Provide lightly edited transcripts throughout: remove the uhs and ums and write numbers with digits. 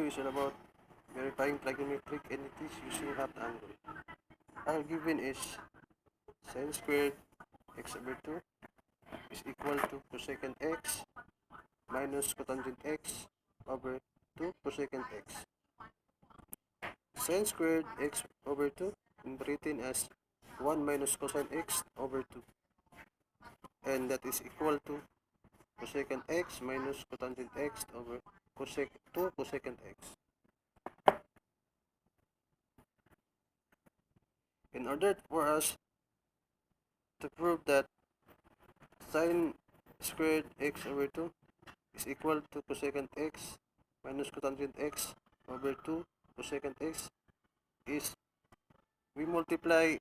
2 is all about verifying trigonometric entities using half angle. Our given is sin squared x over 2 is equal to cosecant x minus cotangent x over 2 cosecant x. Sin squared x over 2 can be written as 1 minus cosine x over 2, and that is equal to cosecant x minus cotangent x over 2 cosecant x. In order for us to prove that sin squared x over 2 is equal to cosecant x minus cotangent x over 2 cosecant x, is we multiply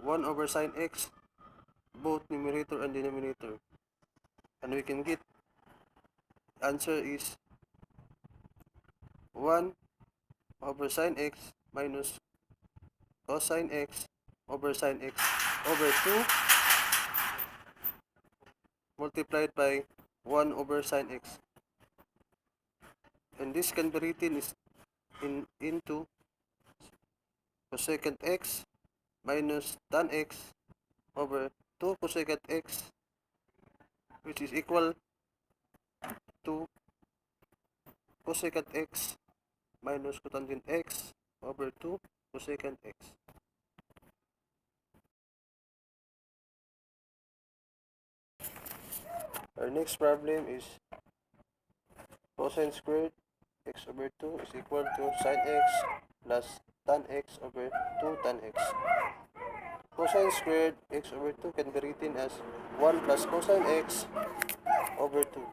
1 over sin x both numerator and denominator, and we can get answer is 1 over sin x minus cosine x over sin x over 2 multiplied by 1 over sin x, and this can be written is into cosecant x minus tan x over 2 cosecant x, which is equal to cosecant x minus cotangent x over 2 cosecant x. Our next problem is cosine squared x over 2 is equal to sin x plus tan x over 2 tan x. Cosine squared x over 2 can be written as 1 plus cosine x over 2,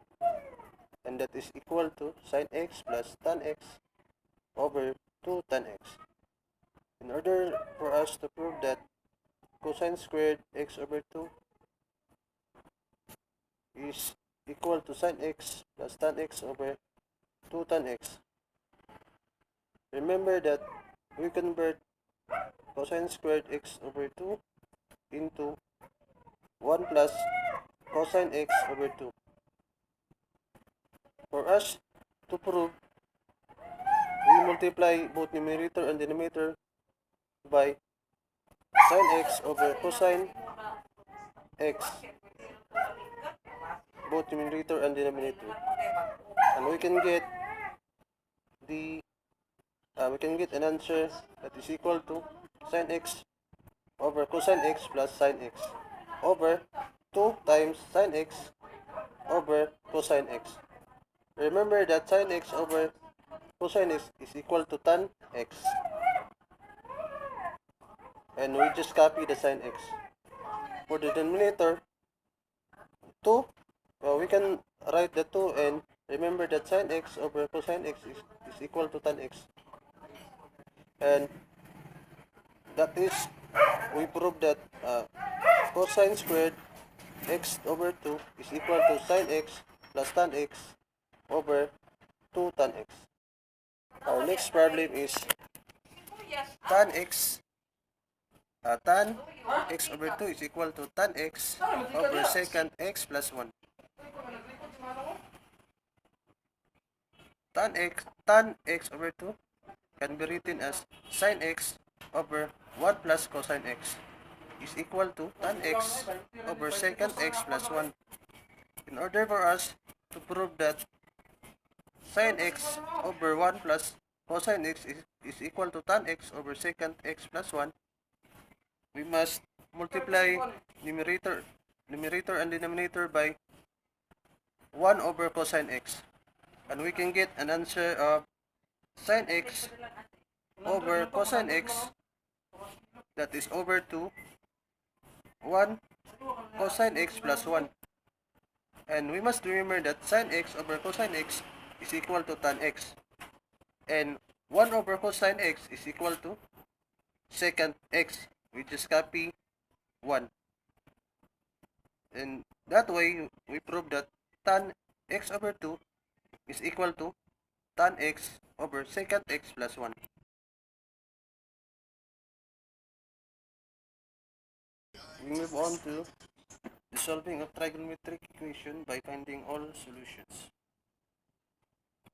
and that is equal to sin x plus tan x over 2 tan x. In order for us to prove that cosine squared x over 2 is equal to sin x plus tan x over 2 tan x, remember that we convert cosine squared x over 2 into 1 plus cosine x over 2. For us to prove, we multiply both numerator and denominator by sin x over cosine x, both numerator and denominator, and we can get an answer that is equal to sin x over cosine x plus sin x over 2 times sin x over cosine x. Remember that sin x over cosine x is equal to tan x, and we just copy the sin x. For the denominator, 2, we can write the 2 and remember that sin x over cosine x is equal to tan x, and that is, we prove that cosine squared x over 2 is equal to sin x plus tan x over 2 tan x. Our next problem is tan x over 2 is equal to tan x over secant x plus 1. Tan x over 2 can be written as sin x over 1 plus cosine x is equal to tan x over secant x plus 1. In order for us to prove that sin x over 1 plus cosine x is equal to tan x over secant x plus 1, we must multiply numerator and denominator by 1 over cosine x, and we can get an answer of sin x over cosine x, that is over 2 1 cosine x plus 1, and we must remember that sin x over cosine x is equal to tan x, and 1 over cosine x is equal to secant x. We just copy 1, and that way we prove that tan x over 2 is equal to tan x over secant x plus 1. We move on to the solving of trigonometric equation by finding all solutions.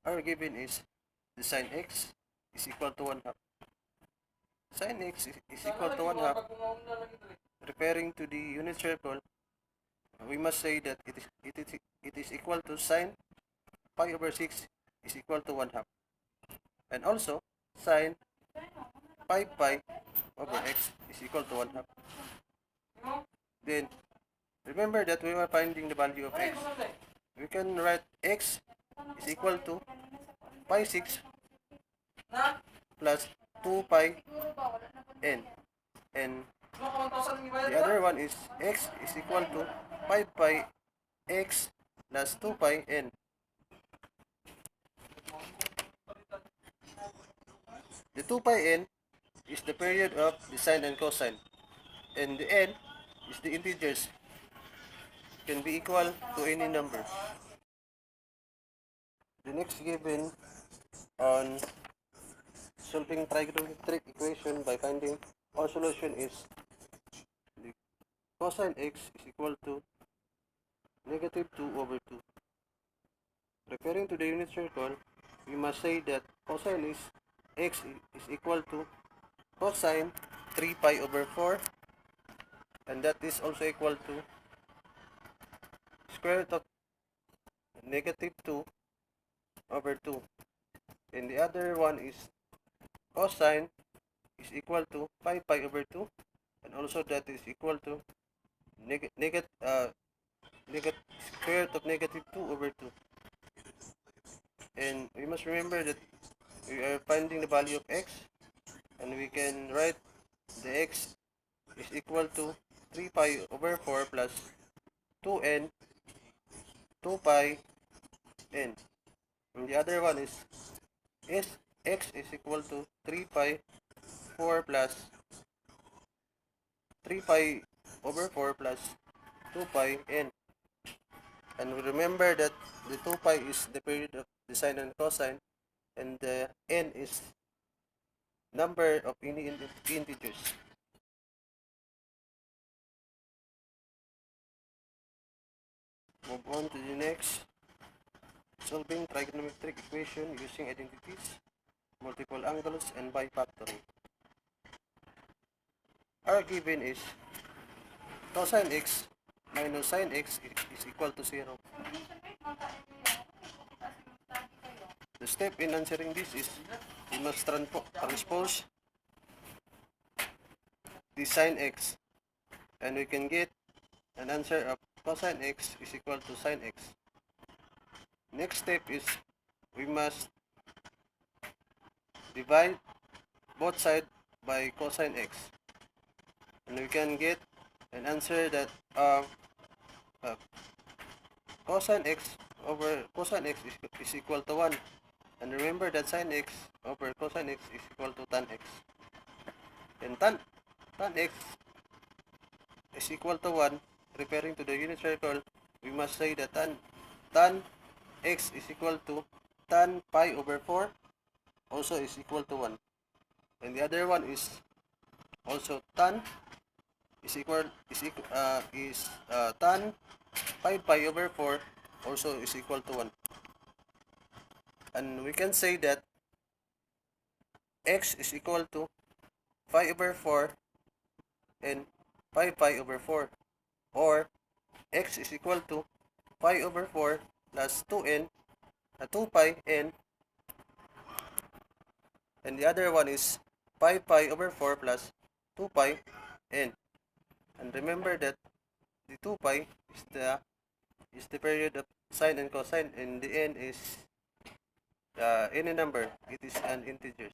our given is the sine x is equal to 1 half. Sine x is equal to 1 half. Referring to the unit circle, we must say that it is equal to sine pi over 6 is equal to 1 half. And also, sine pi over x is equal to 1 half. Then, remember that we are finding the value of x. We can write x is equal to pi 6 plus 2 pi n. And the other one is x is equal to 5 pi x plus 2 pi n. The 2 pi n is the period of the sine and cosine, and the n is the integers, can be equal to any number. The next given on solving trigonometric equation by finding our solution is the cosine x is equal to negative 2 over 2. Referring to the unit circle, we must say that cosine is x is equal to cosine 3 pi over 4, and that is also equal to square root of negative 2 over 2. And the other one is cosine is equal to 5 pi over 2, and also that is equal to square root of negative 2 over 2. And we must remember that we are finding the value of x, and we can write the x is equal to 3 pi over 4 plus 2n 2 pi n. And the other one is x is equal to 3 pi 4 plus 3 pi over 4 plus 2 pi n. And we remember that the 2 pi is the period of the sine and cosine, and the n is number of any integers. Move on to the next. Solving trigonometric equation using identities, multiple angles, and by factoring. Our given is cosine x minus sine x is equal to 0. The step in answering this is we must transpose the sine x, and we can get an answer of cosine x is equal to sine x. Next step is we must divide both sides by cosine x, and we can get an answer that cosine x is equal to 1. And remember that sine x over cosine x is equal to tan x. And tan x is equal to 1. Referring to the unit circle, we must say that tan x is equal to tan pi over 4 also is equal to 1. And the other one is also tan tan 5 pi over 4 also is equal to 1. And we can say that x is equal to 5 over 4 and 5 pi over 4, or x is equal to 5 over 4 plus 2 pi n, and the other one is 5 pi over 4 plus 2 pi n. And remember that the 2 pi is the period of sine and cosine, and the n is any number, it is an integer.